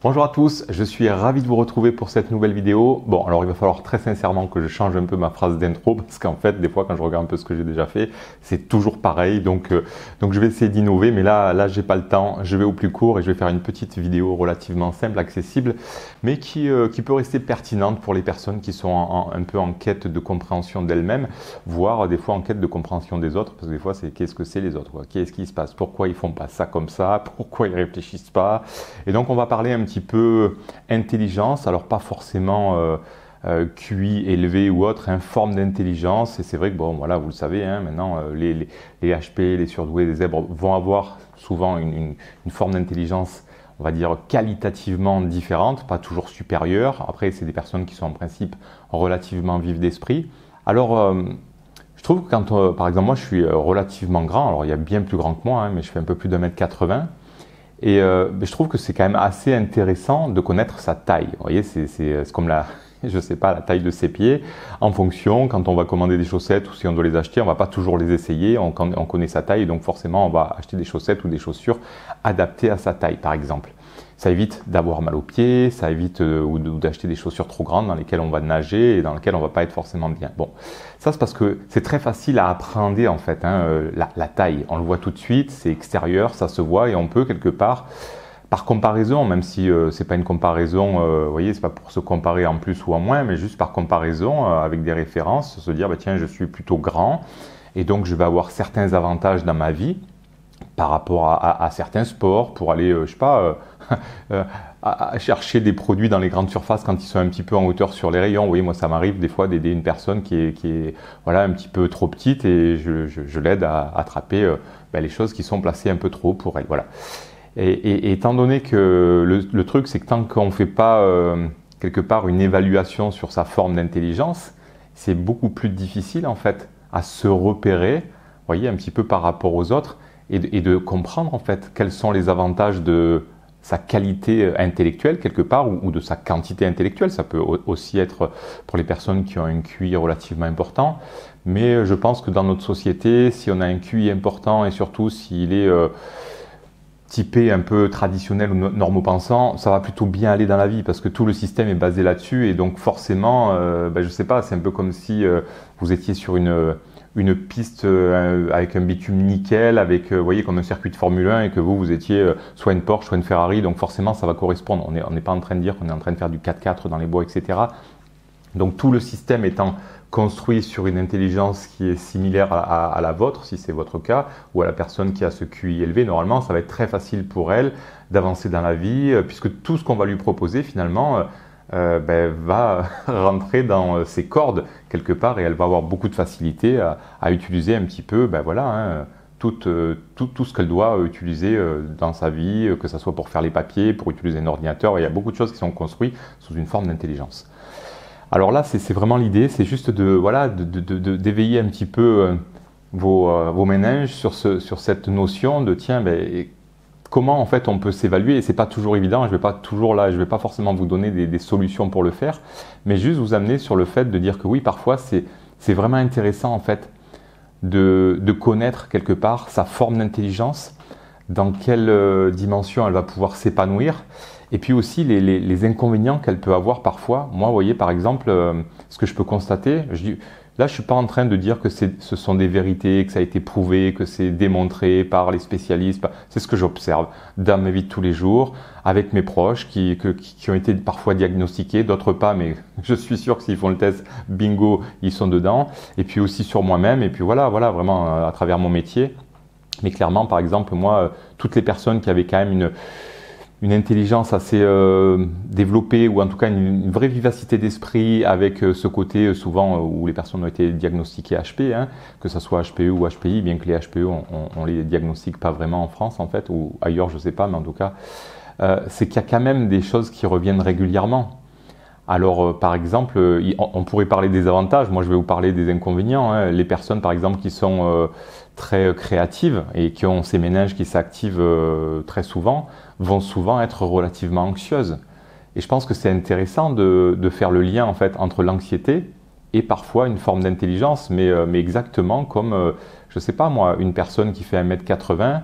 Bonjour à tous, je suis ravi de vous retrouver pour cette nouvelle vidéo. Bon, alors il va falloir très sincèrement que je change un peu ma phrase d'intro parce qu'en fait, des fois, quand je regarde un peu ce que j'ai déjà fait, c'est toujours pareil. Donc je vais essayer d'innover, mais là, j'ai pas le temps. Je vais au plus court et je vais faire une petite vidéo relativement simple, accessible, mais qui peut rester pertinente pour les personnes qui sont un peu en quête de compréhension d'elles-mêmes, voire des fois en quête de compréhension des autres, parce que des fois, c'est qu'est-ce que c'est les autres, quoi. Qu'est-ce qui se passe, pourquoi ils font pas ça comme ça, pourquoi ils réfléchissent pas. Et donc, on va parler un petit peu intelligence, alors pas forcément QI élevé ou autre, forme d'intelligence. Et c'est vrai que bon, voilà, vous le savez, maintenant les HP, les surdoués, les zèbres vont avoir souvent une forme d'intelligence, on va dire qualitativement différente, pas toujours supérieure. Après, c'est des personnes qui sont en principe relativement vives d'esprit. Alors je trouve que quand, par exemple, moi je suis relativement grand, alors il y a bien plus grand que moi, mais je fais un peu plus d'1,80 m. Et je trouve que c'est quand même assez intéressant de connaître sa taille. Vous voyez, c'est comme je sais pas, la taille de ses pieds. En fonction, quand on va commander des chaussettes ou si on doit les acheter, on va pas toujours les essayer. On connaît sa taille et donc forcément, on va acheter des chaussettes ou des chaussures adaptées à sa taille, par exemple. Ça évite d'avoir mal aux pieds, ça évite d'acheter des chaussures trop grandes dans lesquelles on va nager et dans lesquelles on va pas être forcément bien. Bon, ça c'est parce que c'est très facile à appréhender en fait, la taille. On le voit tout de suite, c'est extérieur, ça se voit et on peut quelque part, par comparaison, même si c'est pas une comparaison, vous voyez, c'est pas pour se comparer en plus ou en moins, mais juste par comparaison avec des références, se dire bah tiens, je suis plutôt grand et donc je vais avoir certains avantages dans ma vie par rapport à certains sports, pour aller, je sais pas, à chercher des produits dans les grandes surfaces quand ils sont un petit peu en hauteur sur les rayons. Vous voyez, moi ça m'arrive des fois d'aider une personne qui est voilà, un petit peu trop petite et je l'aide à attraper les choses qui sont placées un peu trop haut pour elle. Voilà. Et étant donné que le truc, c'est que tant qu'on ne fait pas quelque part une évaluation sur sa forme d'intelligence, c'est beaucoup plus difficile en fait à se repérer, vous voyez, un petit peu par rapport aux autres et de comprendre en fait quels sont les avantages de sa qualité intellectuelle quelque part ou de sa quantité intellectuelle. Ça peut aussi être pour les personnes qui ont un QI relativement important, mais je pense que dans notre société, si on a un QI important et surtout s'il est typé un peu traditionnel ou normopensant, ça va plutôt bien aller dans la vie parce que tout le système est basé là-dessus et donc forcément, je sais pas, c'est un peu comme si vous étiez sur une piste avec un bitume nickel, avec, vous voyez, comme un circuit de Formule 1 et que vous étiez soit une Porsche, soit une Ferrari, donc forcément ça va correspondre. On n'est pas en train de dire qu'on est en train de faire du 4x4 dans les bois, etc. Donc tout le système étant construit sur une intelligence qui est similaire à la vôtre, si c'est votre cas, ou à la personne qui a ce QI élevé, normalement ça va être très facile pour elle d'avancer dans la vie, puisque tout ce qu'on va lui proposer finalement va rentrer dans ses cordes quelque part et elle va avoir beaucoup de facilité à utiliser un petit peu tout ce qu'elle doit utiliser dans sa vie, que ce soit pour faire les papiers, pour utiliser un ordinateur. Il y a beaucoup de choses qui sont construites sous une forme d'intelligence. Alors là, c'est vraiment l'idée, c'est juste d'éveiller un petit peu vos méninges sur cette notion de tiens, comment en fait on peut s'évaluer. Et c'est pas toujours évident, je vais pas forcément vous donner des solutions pour le faire, mais juste vous amener sur le fait de dire que oui, parfois c'est vraiment intéressant en fait de connaître quelque part sa forme d'intelligence, dans quelle dimension elle va pouvoir s'épanouir. Et puis aussi les inconvénients qu'elle peut avoir parfois. Moi, vous voyez, par exemple, ce que je peux constater, là, je ne suis pas en train de dire que ce sont des vérités, que ça a été prouvé, que c'est démontré par les spécialistes. C'est ce que j'observe dans ma vie de tous les jours, avec mes proches qui ont été parfois diagnostiqués, d'autres pas, mais je suis sûr que s'ils font le test, bingo, ils sont dedans. Et puis aussi sur moi-même, et puis voilà, vraiment à travers mon métier. Mais clairement, par exemple, moi, toutes les personnes qui avaient quand même une intelligence assez développée ou en tout cas une vraie vivacité d'esprit avec ce côté souvent où les personnes ont été diagnostiquées HP, que ce soit HPE ou HPI, bien que les HPE on les diagnostique pas vraiment en France en fait ou ailleurs, je sais pas, mais en tout cas c'est qu'il y a quand même des choses qui reviennent régulièrement. Alors par exemple, on pourrait parler des avantages, moi je vais vous parler des inconvénients. Les personnes par exemple qui sont très créatives et qui ont ces méninges qui s'activent très souvent, vont souvent être relativement anxieuses. Et je pense que c'est intéressant de faire le lien en fait entre l'anxiété et parfois une forme d'intelligence, mais exactement comme, je sais pas moi, une personne qui fait 1,80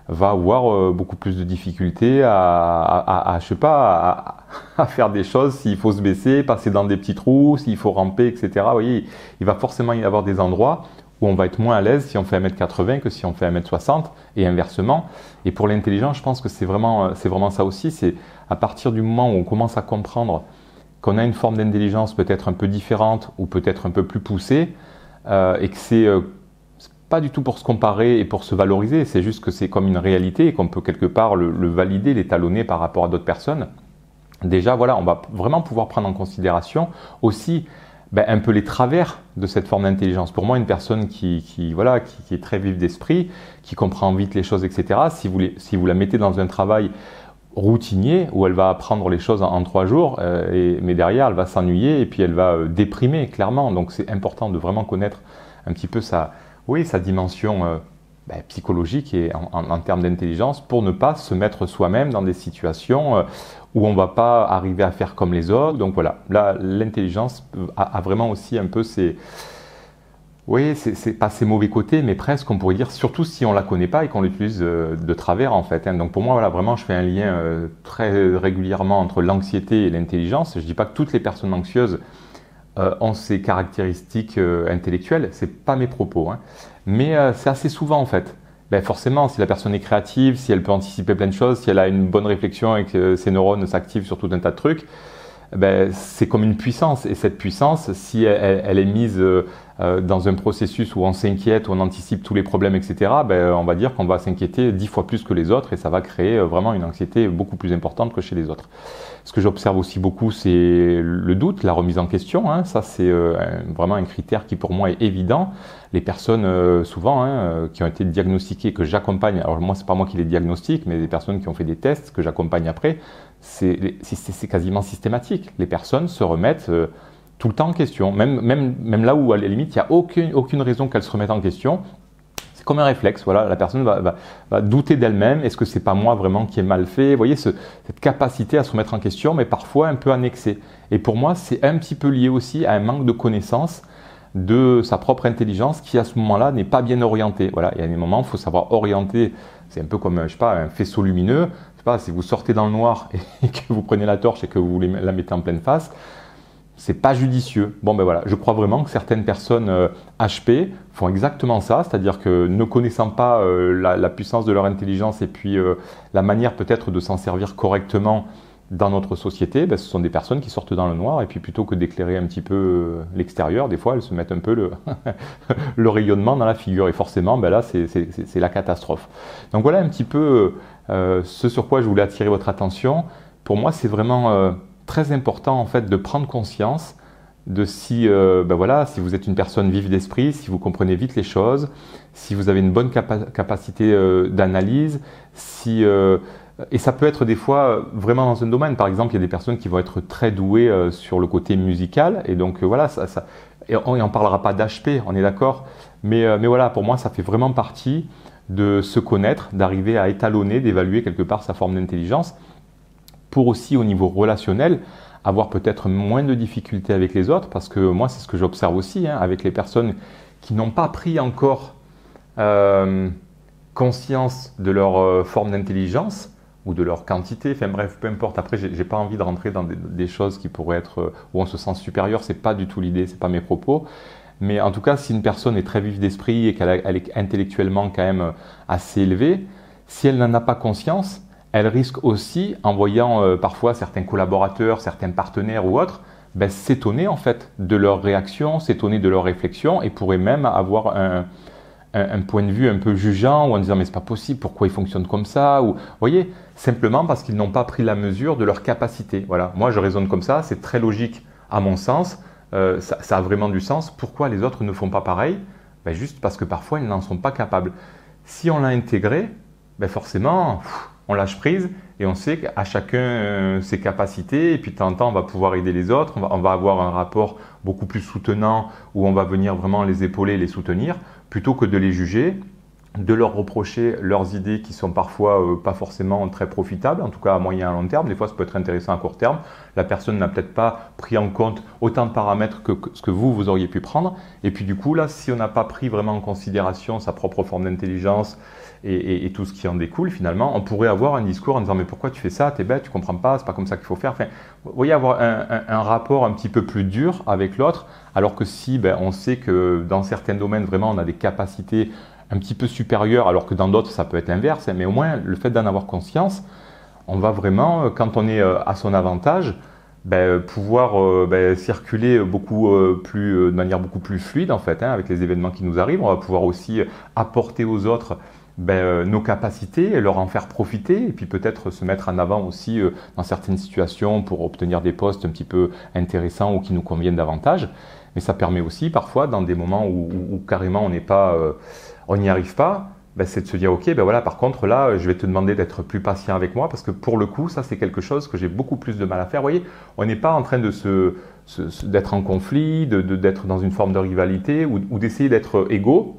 m, va avoir beaucoup plus de difficultés je sais pas, à faire des choses s'il faut se baisser, passer dans des petits trous, s'il faut ramper, etc. Vous voyez, il va forcément y avoir des endroits où on va être moins à l'aise si on fait 1m80 que si on fait 1m60 et inversement. Et pour l'intelligence, je pense que c'est vraiment ça aussi. C'est à partir du moment où on commence à comprendre qu'on a une forme d'intelligence peut-être un peu différente ou peut-être un peu plus poussée et que c'est pas du tout pour se comparer et pour se valoriser, c'est juste que c'est comme une réalité et qu'on peut quelque part le valider, l'étalonner par rapport à d'autres personnes. Déjà, voilà, on va vraiment pouvoir prendre en considération aussi un peu les travers de cette forme d'intelligence. Pour moi, une personne qui est très vive d'esprit, qui comprend vite les choses, etc., si vous la mettez dans un travail routinier où elle va apprendre les choses en 3 jours, mais derrière, elle va s'ennuyer et puis elle va déprimer, clairement. Donc, c'est important de vraiment connaître un petit peu sa dimension psychologique et en termes d'intelligence pour ne pas se mettre soi-même dans des situations où on ne va pas arriver à faire comme les autres. Donc voilà, là, l'intelligence a vraiment aussi un peu c'est pas ses mauvais côtés, mais presque, on pourrait dire, surtout si on ne la connaît pas et qu'on l'utilise de travers en fait. Donc pour moi, voilà, vraiment, je fais un lien très régulièrement entre l'anxiété et l'intelligence. Je ne dis pas que toutes les personnes anxieuses ont ces caractéristiques intellectuelles, ce n'est pas mes propos, hein. Mais c'est assez souvent en fait. Forcément, si la personne est créative, si elle peut anticiper plein de choses, si elle a une bonne réflexion et que ses neurones s'activent sur tout un tas de trucs, c'est comme une puissance. Et cette puissance, si elle est mise dans un processus où on s'inquiète, où on anticipe tous les problèmes, etc., on va dire qu'on va s'inquiéter 10 fois plus que les autres et ça va créer vraiment une anxiété beaucoup plus importante que chez les autres. Ce que j'observe aussi beaucoup, c'est le doute, la remise en question, hein. Ça, c'est vraiment un critère qui pour moi est évident. Les personnes, souvent, qui ont été diagnostiquées, que j'accompagne, alors moi, c'est pas moi qui les diagnostique, mais des personnes qui ont fait des tests, que j'accompagne après, c'est quasiment systématique. Les personnes se remettent tout le temps en question, même là où à la limite il n'y a aucune raison qu'elles se remettent en question. C'est comme un réflexe, voilà, la personne va douter d'elle-même, est-ce que c'est pas moi vraiment qui ai mal fait? Vous voyez, cette capacité à se remettre en question, mais parfois un peu annexée. Et pour moi, c'est un petit peu lié aussi à un manque de connaissance de sa propre intelligence qui à ce moment-là n'est pas bien orientée. Voilà, il y a des moments où il faut savoir orienter, c'est un peu comme, je sais pas, un faisceau lumineux. Je sais pas, si vous sortez dans le noir et que vous prenez la torche et que vous la mettez en pleine face, c'est pas judicieux. Bon voilà, je crois vraiment que certaines personnes HP font exactement ça, c'est-à-dire que ne connaissant pas la puissance de leur intelligence et puis la manière peut-être de s'en servir correctement dans notre société, ce sont des personnes qui sortent dans le noir et puis plutôt que d'éclairer un petit peu l'extérieur, des fois elles se mettent un peu le rayonnement dans la figure et forcément là c'est la catastrophe. Donc voilà un petit peu ce sur quoi je voulais attirer votre attention. Pour moi c'est vraiment très important en fait de prendre conscience de si vous êtes une personne vive d'esprit, si vous comprenez vite les choses, si vous avez une bonne capacité d'analyse, et ça peut être des fois vraiment dans un domaine. Par exemple, il y a des personnes qui vont être très douées sur le côté musical et donc et on ne parlera pas d'HP, on est d'accord, mais voilà, pour moi ça fait vraiment partie de se connaître, d'arriver à étalonner, d'évaluer quelque part sa forme d'intelligence pour aussi au niveau relationnel avoir peut-être moins de difficultés avec les autres, parce que moi c'est ce que j'observe aussi avec les personnes qui n'ont pas pris encore conscience de leur forme d'intelligence ou de leur quantité, enfin bref, peu importe. Après, j'ai pas envie de rentrer dans des choses qui pourraient être où on se sent supérieur, c'est pas du tout l'idée, c'est pas mes propos. Mais en tout cas, si une personne est très vive d'esprit et qu'elle est intellectuellement quand même assez élevée, si elle n'en a pas conscience, elle risque aussi, en voyant parfois certains collaborateurs, certains partenaires ou autres, s'étonner en fait de leurs réactions, s'étonner de leurs réflexions et pourrait même avoir un point de vue un peu jugeant ou en disant mais c'est pas possible, pourquoi ils fonctionnent comme ça, ou vous voyez, simplement parce qu'ils n'ont pas pris la mesure de leur capacité. Voilà, moi je raisonne comme ça, c'est très logique à mon sens, ça a vraiment du sens. Pourquoi les autres ne font pas pareil? Juste parce que parfois ils n'en sont pas capables. Si on l'a intégré, forcément on lâche prise et on sait qu'à chacun ses capacités et puis de temps en temps on va pouvoir aider les autres, on va avoir un rapport beaucoup plus soutenant où on va venir vraiment les épauler, les soutenir, plutôt que de les juger, de leur reprocher leurs idées qui sont parfois pas forcément très profitables, en tout cas à moyen et à long terme. Des fois ça peut être intéressant à court terme, la personne n'a peut-être pas pris en compte autant de paramètres que ce que vous auriez pu prendre, et puis du coup là si on n'a pas pris vraiment en considération sa propre forme d'intelligence et tout ce qui en découle finalement, on pourrait avoir un discours en disant mais pourquoi tu fais ça, t'es bête, tu comprends pas, c'est pas comme ça qu'il faut faire. Enfin, vous voyez, avoir un rapport un petit peu plus dur avec l'autre, alors que si on sait que dans certains domaines vraiment on a des capacités un petit peu supérieures, alors que dans d'autres ça peut être l'inverse, mais au moins le fait d'en avoir conscience, on va vraiment, quand on est à son avantage, pouvoir circuler de manière beaucoup plus fluide en fait, avec les événements qui nous arrivent. On va pouvoir aussi apporter aux autres nos capacités, leur en faire profiter et puis peut-être se mettre en avant aussi dans certaines situations pour obtenir des postes un petit peu intéressants ou qui nous conviennent davantage. Mais ça permet aussi parfois dans des moments où carrément on n'y arrive pas, c'est de se dire ok, voilà, par contre là je vais te demander d'être plus patient avec moi parce que pour le coup ça c'est quelque chose que j'ai beaucoup plus de mal à faire. Vous voyez, on n'est pas en train de d'être en conflit, d'être dans une forme de rivalité ou d'essayer d'être égaux.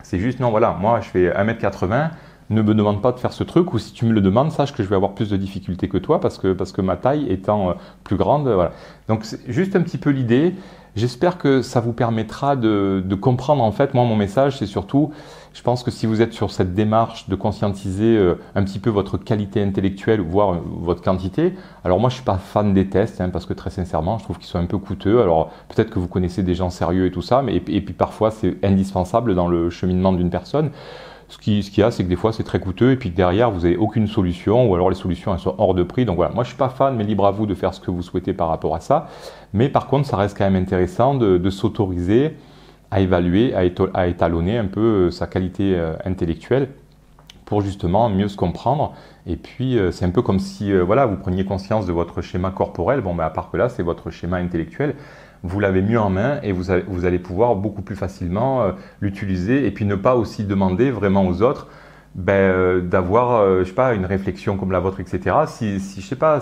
C'est juste non, voilà, moi je fais 1m80, ne me demande pas de faire ce truc, ou si tu me le demandes, sache que je vais avoir plus de difficultés que toi parce que ma taille étant plus grande. Voilà. Donc c'est juste un petit peu l'idée. J'espère que ça vous permettra de comprendre en fait. Moi mon message c'est surtout, je pense que si vous êtes sur cette démarche de conscientiser un petit peu votre qualité intellectuelle, voire votre quantité, alors moi je suis pas fan des tests parce que très sincèrement je trouve qu'ils sont un peu coûteux. Alors peut-être que vous connaissez des gens sérieux et tout ça, mais et puis parfois c'est indispensable dans le cheminement d'une personne. Ce qu'il y a, c'est que des fois c'est très coûteux et puis que derrière vous n'avez aucune solution ou alors les solutions elles sont hors de prix. Donc voilà, moi je suis pas fan, mais libre à vous de faire ce que vous souhaitez par rapport à ça. Mais par contre, ça reste quand même intéressant de s'autoriser à évaluer, à étalonner un peu sa qualité intellectuelle pour justement mieux se comprendre. Et puis c'est un peu comme si vous preniez conscience de votre schéma corporel. Bon, à part que là, c'est votre schéma intellectuel. Vous l'avez mieux en main et vous allez pouvoir beaucoup plus facilement l'utiliser et puis ne pas aussi demander vraiment aux autres d'avoir je sais pas, une réflexion comme la vôtre, etc. Si je sais pas,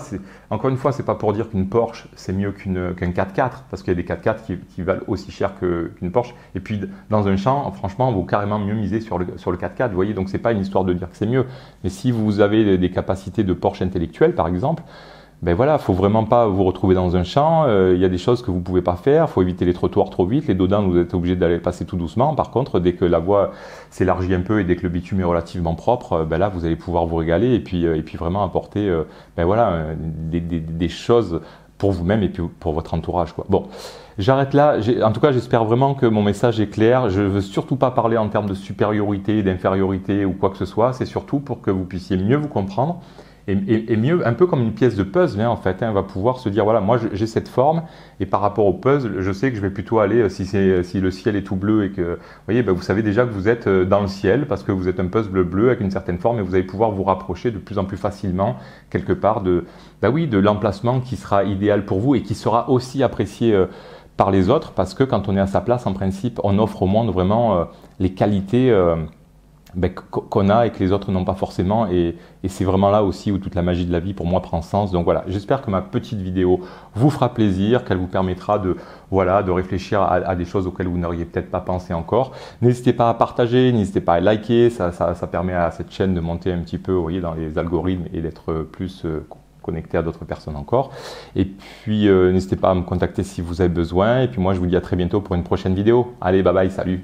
encore une fois, c'est pas pour dire qu'une Porsche c'est mieux qu'un 4x4 parce qu'il y a des 4x4 qui valent aussi cher qu'une Porsche. Et puis dans un champ, franchement, on vaut carrément mieux miser sur le 4x4. Vous voyez, donc c'est pas une histoire de dire que c'est mieux. Mais si vous avez des capacités de Porsche intellectuelle, par exemple, voilà, faut vraiment pas vous retrouver dans un champ. Il y a des choses que vous pouvez pas faire. Faut éviter les trottoirs trop vite. Les dodans, vous êtes obligé d'aller passer tout doucement. Par contre, dès que la voie s'élargit un peu et dès que le bitume est relativement propre, là, vous allez pouvoir vous régaler et puis vraiment apporter, des choses pour vous-même et puis pour votre entourage, quoi. Bon, j'arrête là. En tout cas, j'espère vraiment que mon message est clair. Je veux surtout pas parler en termes de supériorité, d'infériorité ou quoi que ce soit. C'est surtout pour que vous puissiez mieux vous comprendre. Et mieux, un peu comme une pièce de puzzle, en fait, on va pouvoir se dire, voilà, moi j'ai cette forme, et par rapport au puzzle, je sais que je vais plutôt aller, si le ciel est tout bleu, et que, vous voyez, vous savez déjà que vous êtes dans le ciel, parce que vous êtes un puzzle bleu avec une certaine forme, et vous allez pouvoir vous rapprocher de plus en plus facilement, quelque part, de l'emplacement qui sera idéal pour vous, et qui sera aussi apprécié par les autres, parce que quand on est à sa place, en principe, on offre au monde vraiment les qualités qu'on a et que les autres n'ont pas forcément, et c'est vraiment là aussi où toute la magie de la vie pour moi prend sens. Donc voilà, j'espère que ma petite vidéo vous fera plaisir, qu'elle vous permettra de réfléchir à des choses auxquelles vous n'auriez peut-être pas pensé encore. N'hésitez pas à partager, n'hésitez pas à liker, ça permet à cette chaîne de monter un petit peu, vous voyez, dans les algorithmes et d'être plus connecté à d'autres personnes encore. Et puis n'hésitez pas à me contacter si vous avez besoin, et puis moi je vous dis à très bientôt pour une prochaine vidéo. Allez, bye bye, salut.